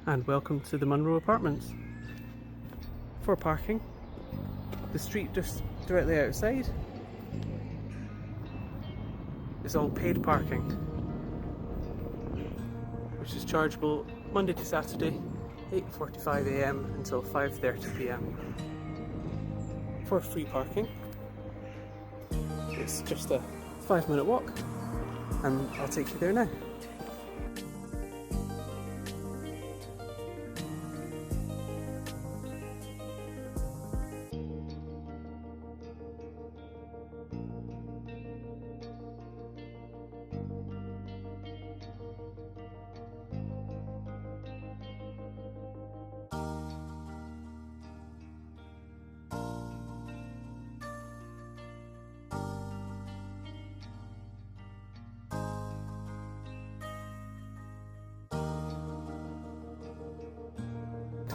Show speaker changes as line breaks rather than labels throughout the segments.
and welcome to the Munro Apartments. For parking, the street just directly outside is all paid parking, which is chargeable Monday to Saturday, 8:45 AM until 5:30 PM. For free parking, it's just a 5-minute walk, and I'll take you there now.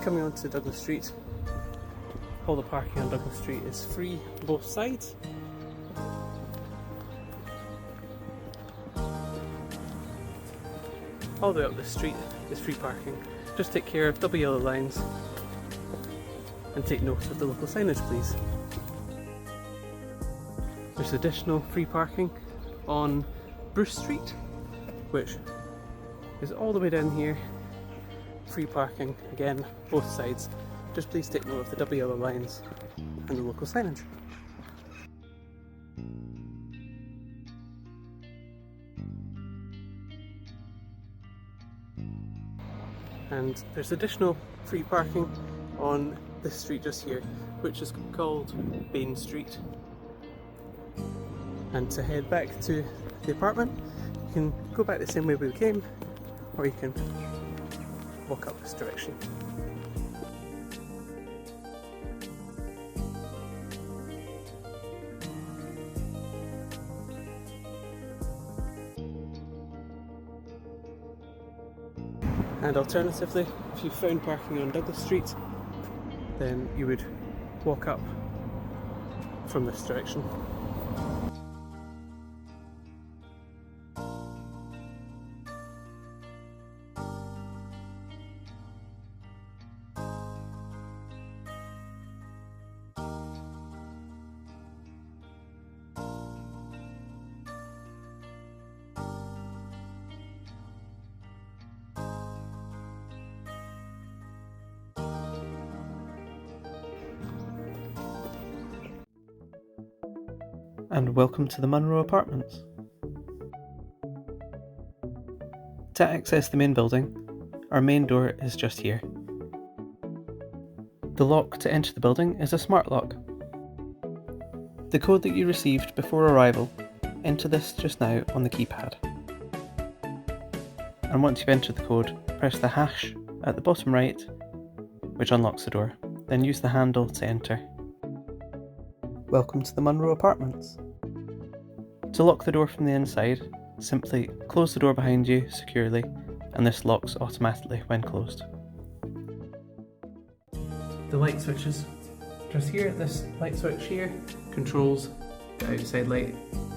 Coming onto Douglas Street, all the parking on Douglas Street is free both sides. All the way up the street is free parking. Just take care of double yellow lines and take note of the local signage, please. There's additional free parking on Bruce Street, which is all the way down here. Free parking, again, both sides. Just please take note of the double yellow lines and the local signage. And there's additional free parking on this street just here, which is called Bayne Street. And to head back to the apartment, you can go back the same way we came, or you can walk up this direction. And alternatively, if you found parking on Douglas Street, then you would walk up from this direction. And welcome to the Munro Apartments. To access the main building, our main door is just here. The lock to enter the building is a smart lock. The code that you received before arrival, enter this just now on the keypad. And once you've entered the code, press the hash at the bottom right, which unlocks the door. Then use the handle to enter. Welcome to the Munro Apartments. To lock the door from the inside, simply close the door behind you securely, and this locks automatically when closed. The light switches just here. This light switch here controls the outside light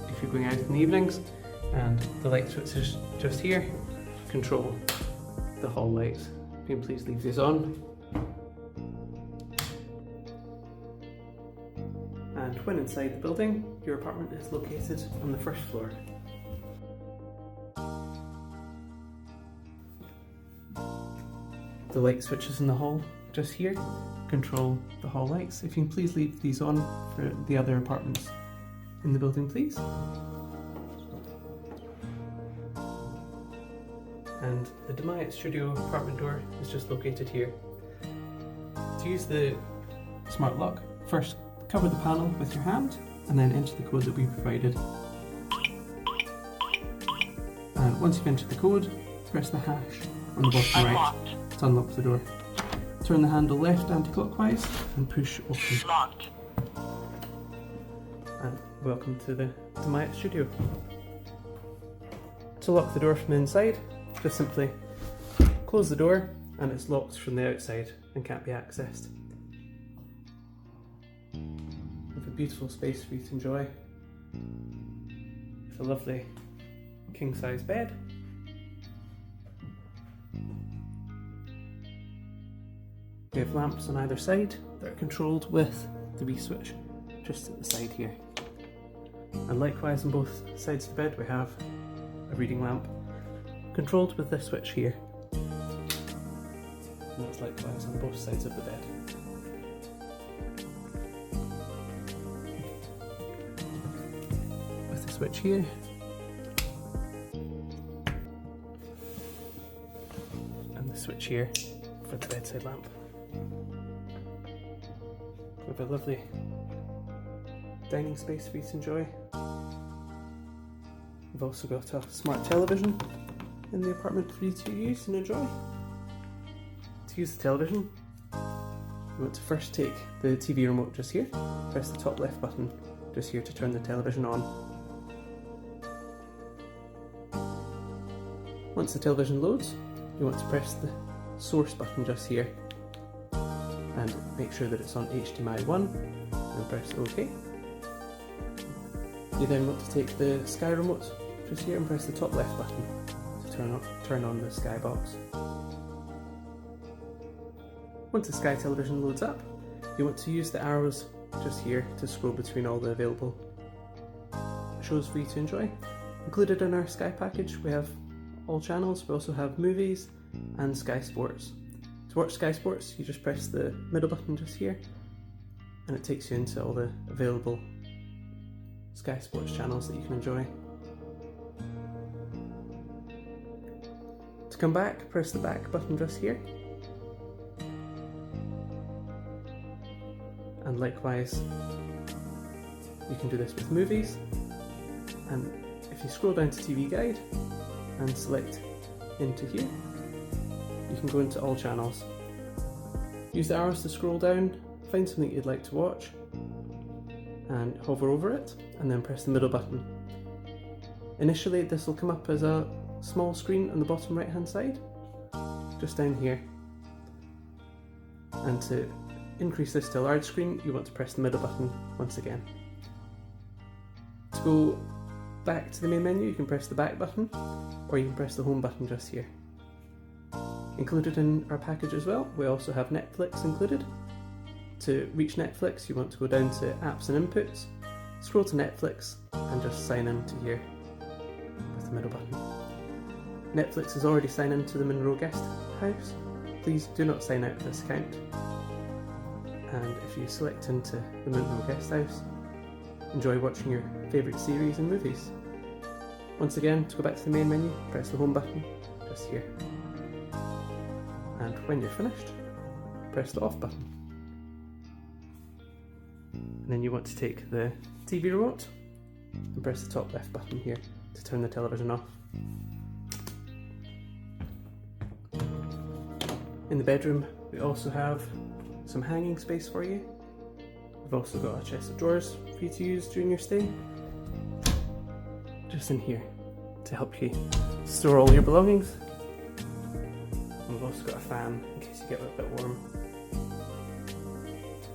if you're going out in the evenings, and the light switches just here control the hall lights. You can please leave these on. And when inside the building, your apartment is located on the first floor. The light switches in the hall just here control the hall lights. If you can please leave these on for the other apartments in the building, please. And the Dumyat Studio apartment door is just located here. To use the smart lock, first cover the panel with your hand and then enter the code that we provided. And once you've entered the code, press the hash on the bottom right to unlock the door. Turn the handle left anti-clockwise and push open.
Locked.
And welcome to the Dumyat Studio. To lock the door from the inside, just simply close the door and it's locked from the outside and can't be accessed. With a beautiful space for you to enjoy, with a lovely king-size bed, We have lamps on either side that are controlled with the wee switch just at the side here. And likewise on both sides of the bed we have a reading lamp controlled with this switch here. And that's likewise on both sides of the bed. With the switch here. And the switch here for the bedside lamp. We have a lovely dining space for you to enjoy. We've also got a smart television in the apartment for you to use and enjoy. To use the television, you want to first take the TV remote just here, press the top left button just here to turn the television on. Once the television loads, you want to press the source button just here and make sure that it's on HDMI 1 and press OK. You then want to take the Sky remote just here and press the top left button to turn on the Sky box. Once the Sky television loads up, you want to use the arrows just here to scroll between all the available shows for you to enjoy. Included in our Sky package we have all channels. We also have movies and Sky Sports. To watch Sky Sports you just press the middle button just here and it takes you into all the available Sky Sports channels that you can enjoy. To come back, press the back button just here. And likewise, you can do this with movies. And if you scroll down to TV Guide and select into here, you can go into all channels. Use the arrows to scroll down, find something you'd like to watch, and hover over it, and then press the middle button. Initially, this will come up as a small screen on the bottom right hand side, just down here. And to increase this to a large screen, you want to press the middle button once again. To go back to the main menu, you can press the back button, or you can press the home button just here. Included in our package as well, we also have Netflix included. To reach Netflix, you want to go down to Apps and Inputs, scroll to Netflix, and just sign in to here with the middle button. Netflix has already signed into the Munro Guest House. Please do not sign out of this account. And if you select into the Munro Guest House, enjoy watching your favourite series and movies. Once again, to go back to the main menu, press the home button just here. And when you're finished, press the off button. And then you want to take the TV remote and press the top left button here to turn the television off. In the bedroom, we also have some hanging space for you. We've also got a chest of drawers for you to use during your stay, just in here to help you store all your belongings. And we've also got a fan in case you get a bit warm.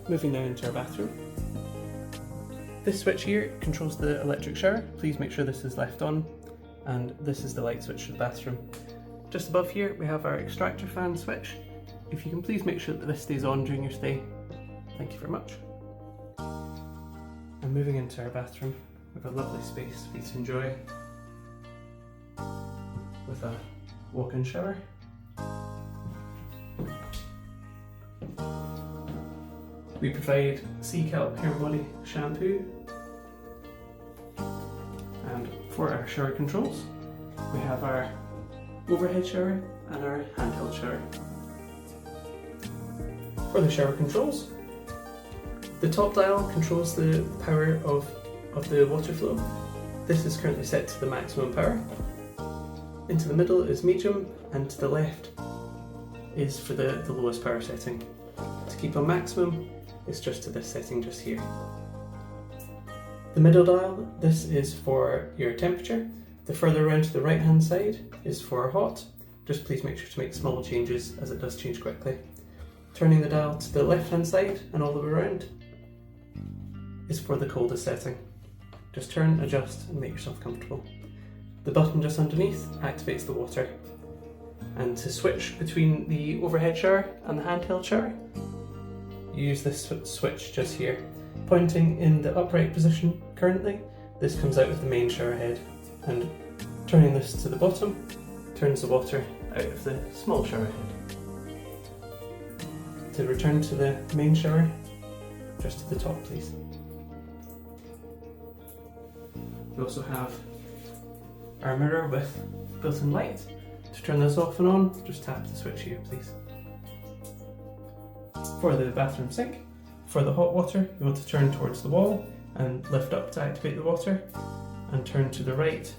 Moving now into our bathroom. This switch here controls the electric shower. Please make sure this is left on, and this is the light switch for the bathroom. Just above here we have our extractor fan switch. If you can please make sure that this stays on during your stay, thank you very much. And moving into our bathroom, we have a lovely space for you to enjoy with a walk-in shower. We provide sea kelp hair and body shampoo, and for our shower controls we have our overhead shower and our handheld shower. For the shower controls, the top dial controls the power of the water flow. This is currently set to the maximum power. Into the middle is medium, and to the left is for the lowest power setting. To keep on maximum, it's just to this setting just here. The middle dial, this is for your temperature. The further around to the right hand side is for hot. Just please make sure to make small changes as it does change quickly. Turning the dial to the left hand side and all the way around is for the coldest setting. Just turn, adjust and make yourself comfortable. The button just underneath activates the water. And to switch between the overhead shower and the handheld shower, you use this switch just here. Pointing in the upright position currently, this comes out of the main shower head, and turning this to the bottom turns the water out of the small shower head. To return to the main shower, just to the top please. We also have our mirror with built-in light. To turn this off and on, just tap the switch here please. For the bathroom sink, for the hot water, you want to turn towards the wall and lift up to activate the water, and turn to the right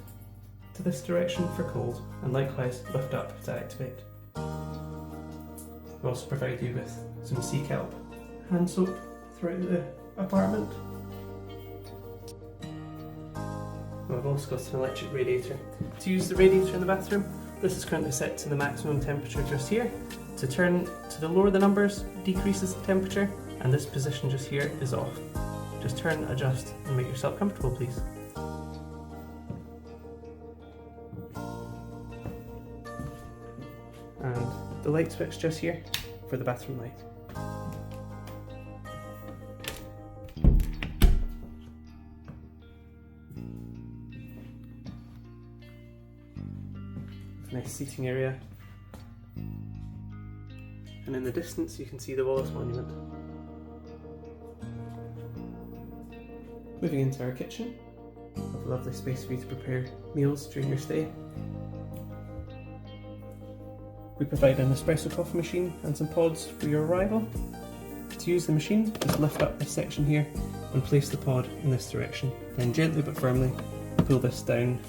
to this direction for cold, and likewise lift up to activate. We also provide you with some sea kelp hand soap throughout the apartment. We've also got an electric radiator. To use the radiator in the bathroom, this is currently set to the maximum temperature just here. To turn to the lower the numbers decreases the temperature, and this position just here is off. Just turn, adjust, and make yourself comfortable please. And the light switch just here for the bathroom light. Nice seating area, and in the distance you can see the Wallace Monument. Moving into our kitchen, with a lovely space for you to prepare meals during your stay. We provide an Nespresso coffee machine and some pods for your arrival. To use the machine, just lift up this section here and place the pod in this direction. Then gently but firmly pull this down.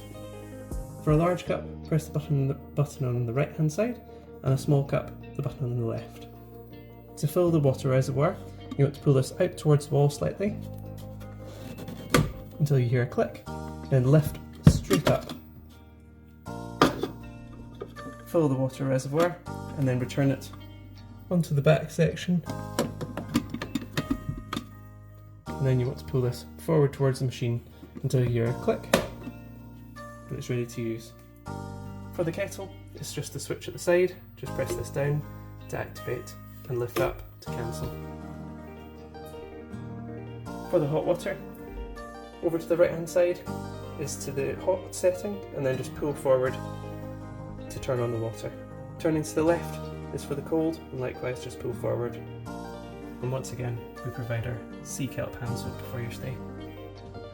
For a large cup, press the button on the right hand side, and a small cup, the button on the left. To fill the water reservoir, you want to pull this out towards the wall slightly until you hear a click, then lift straight up. Fill the water reservoir and then return it onto the back section. And then you want to pull this forward towards the machine until you hear a click and it's ready to use. For the kettle, it's just the switch at the side. Just press this down to activate and lift up to cancel. For the hot water, over to the right hand side is to the hot setting, and then just pull forward to turn on the water. Turning to the left is for the cold, and likewise just pull forward. And once again, we provide our sea kelp hand soap for your stay.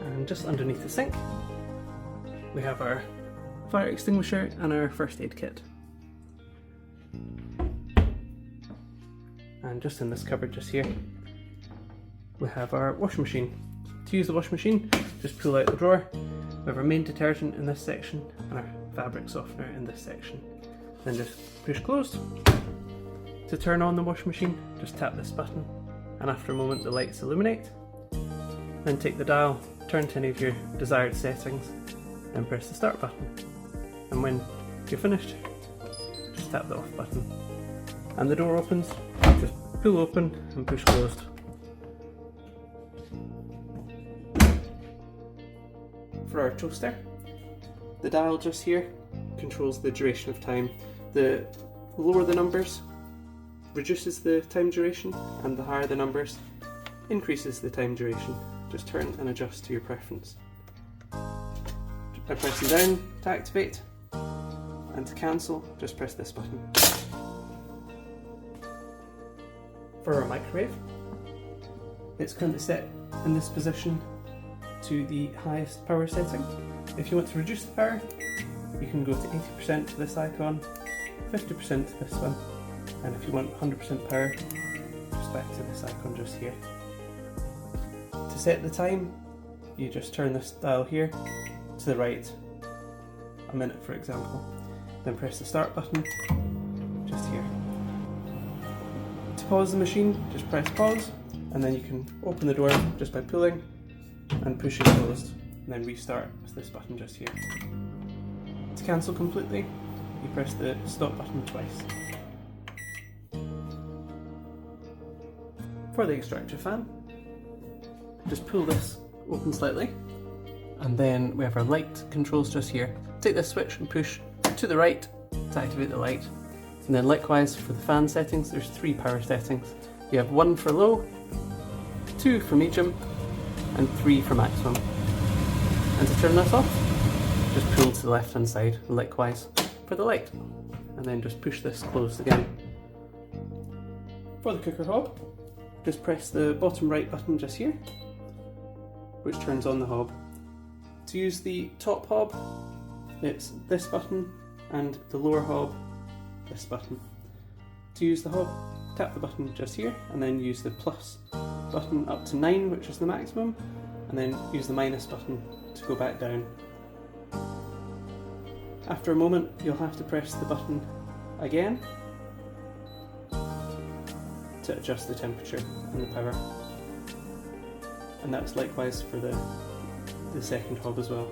And just underneath the sink, we have our fire extinguisher and our first aid kit. And just in this cupboard just here, we have our washing machine. To use the washing machine, just pull out the drawer. We have our main detergent in this section and our fabric softener in this section. Then just push closed. To turn on the washing machine, just tap this button, and after a moment the lights illuminate. Then take the dial, turn to any of your desired settings, and press the start button. And when you're finished, just tap the off button. And the door opens, just pull open and push closed. For our toaster, the dial just here controls the duration of time. The lower the numbers reduces the time duration, and the higher the numbers increases the time duration. Just turn and adjust to your preference. By pressing down to activate, and to cancel, just press this button. For our microwave, it's currently set in this position to the highest power setting. If you want to reduce the power, you can go to 80% to this icon, 50% to this one, and if you want 100% power, just back to this icon just here. To set the time, you just turn this dial here to the right, a minute for example, then press the start button just here. To pause the machine, just press pause, and then you can open the door just by pulling and push it closed, and then restart with this button just here. To cancel completely, you press the stop button twice. For the extractor fan, just pull this open slightly, and then we have our light controls just here. Take this switch and push to the right to activate the light. And then likewise for the fan settings, there's 3 power settings. You have 1 for low, 2 for medium, and 3 for maximum. And to turn this off, just pull to the left hand side, and likewise for the light. And then just push this closed again. For the cooker hob, just press the bottom right button just here, which turns on the hob. To use the top hob, it's this button, and the lower hob, this button. To use the hob, tap the button just here, and then use the plus button up to 9, which is the maximum, and then use the minus button to go back down. After a moment, you'll have to press the button again to adjust the temperature and the power. And that's likewise for the second hob as well.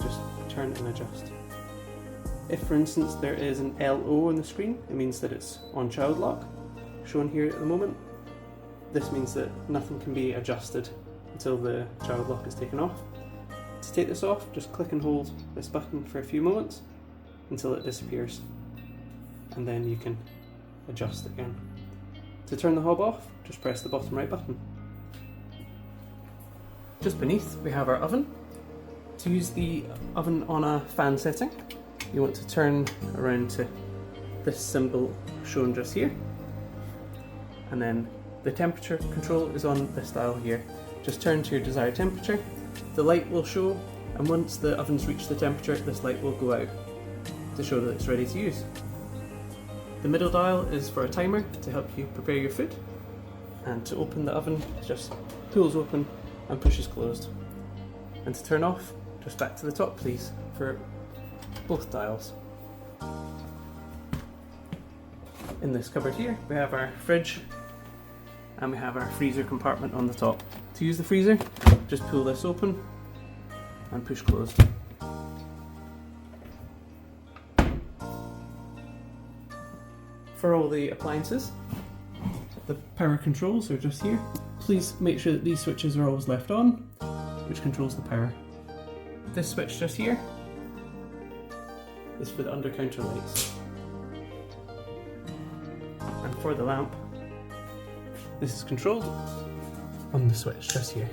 Just turn and adjust. If, for instance, there is an LO on the screen, it means that it's on child lock, shown here at the moment. This means that nothing can be adjusted until the child lock is taken off. To take this off, just click and hold this button for a few moments until it disappears, and then you can adjust again. To turn the hob off, just press the bottom right button. Just beneath, we have our oven. To use the oven on a fan setting, you want to turn around to this symbol shown just here, and then the temperature control is on this dial here. Just turn to your desired temperature, the light will show, and once the oven's reached the temperature, this light will go out to show that it's ready to use. The middle dial is for a timer to help you prepare your food, and to open the oven, just pulls open and pushes closed. And to turn off, just back to the top please, for both dials. In this cupboard here, we have our fridge, and we have our freezer compartment on the top. To use the freezer, just pull this open and push closed. For all the appliances, the power controls are just here. Please make sure that these switches are always left on, which controls the power. This switch just here is for the under-counter lights. And for the lamp, this is controlled on the switch just here.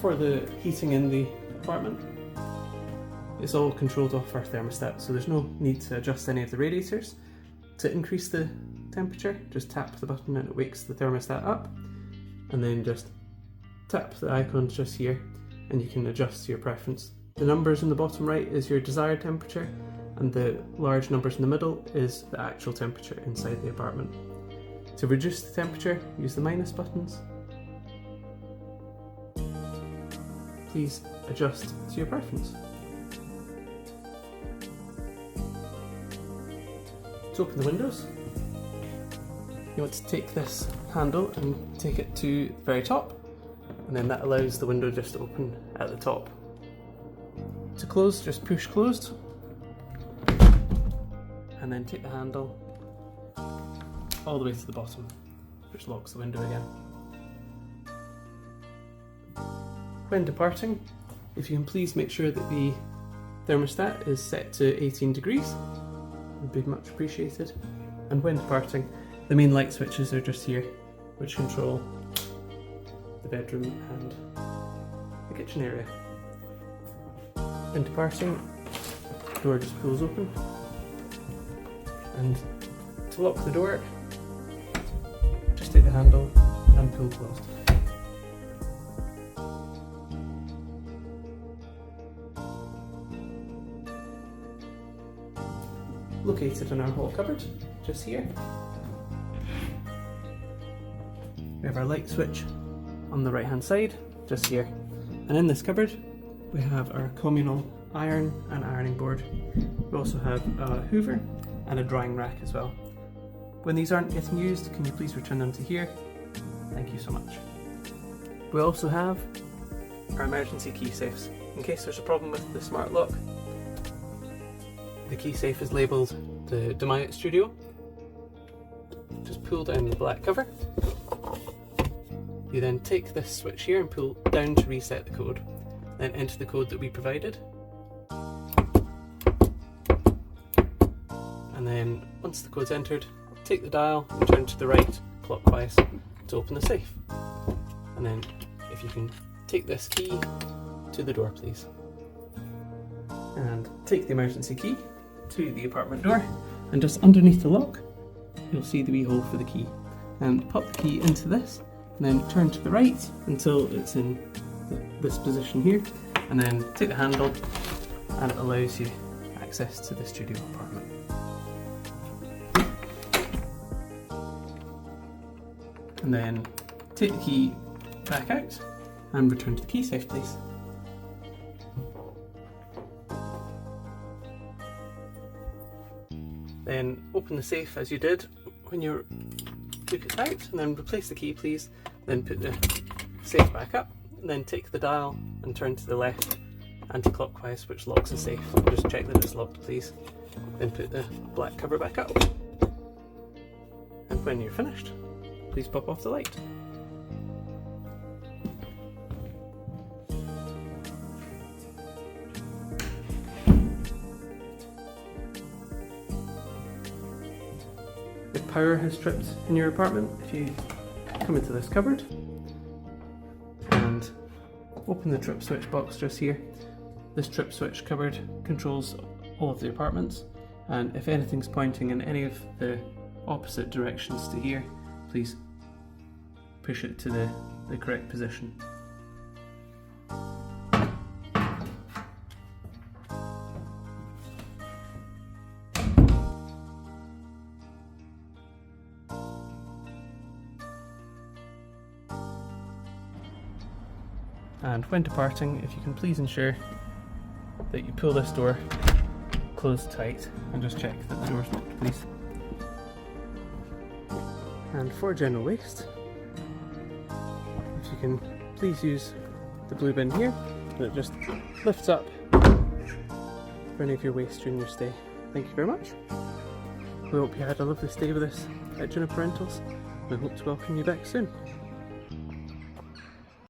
For the heating in the apartment, it's all controlled off our thermostat, so there's no need to adjust any of the radiators. To increase the temperature, just tap the button and it wakes the thermostat up, and then just tap the icons just here and you can adjust to your preference. The numbers in the bottom right is your desired temperature, and the large numbers in the middle is the actual temperature inside the apartment. To reduce the temperature, use the minus buttons. Please adjust to your preference. To open the windows, you want to take this handle and take it to the very top, and then that allows the window just to open at the top. To close, just push closed, and then take the handle all the way to the bottom, which locks the window again. When departing, if you can please make sure that the thermostat is set to 18 degrees, would be much appreciated. And when departing, the main light switches are just here, which control the bedroom and the kitchen area. When departing, the door just pulls open, and to lock the door, just take the handle and pull closed. Located in our hall cupboard, just here, we have our light switch on the right hand side, just here. And in this cupboard, we have our communal iron and ironing board. We also have a Hoover and a drying rack as well. When these aren't getting used, can you please return them to here? Thank you so much. We also have our emergency key safes, in case there's a problem with the smart lock. The Keysafe is labelled the Dumyat Studio. Just pull down the black cover. You then take this switch here and pull down to reset the code. then enter the code that we provided. And then once the code's entered, take the dial and turn to the right clockwise to open the safe. And then if you can take this key to the door please. And take the emergency key to the apartment door, and just underneath the lock you'll see the wee hole for the key. And pop the key into this and then turn to the right until it's in this position here, and then take the handle and it allows you access to the studio apartment. And then take the key back out and return to the Keysafe please. Then open the safe as you did when you took it out, and then replace the key please. Then put the safe back up, and then take the dial and turn to the left anti-clockwise, which locks the safe. Just check that it's locked please. Then put the black cover back up. And when you're finished, please pop off the light. If power has tripped in your apartment, if you come into this cupboard and open the trip switch box just here, this trip switch cupboard controls all of the apartments, and if anything's pointing in any of the opposite directions to here, please push it to the correct position. And when departing, if you can please ensure that you pull this door closed tight and just check that the door's locked please. And for general waste, if you can please use the blue bin here, and it just lifts up for any of your waste during your stay. Thank you very much. We hope you had a lovely stay with us at Juniper Rentals. We hope to welcome you back soon.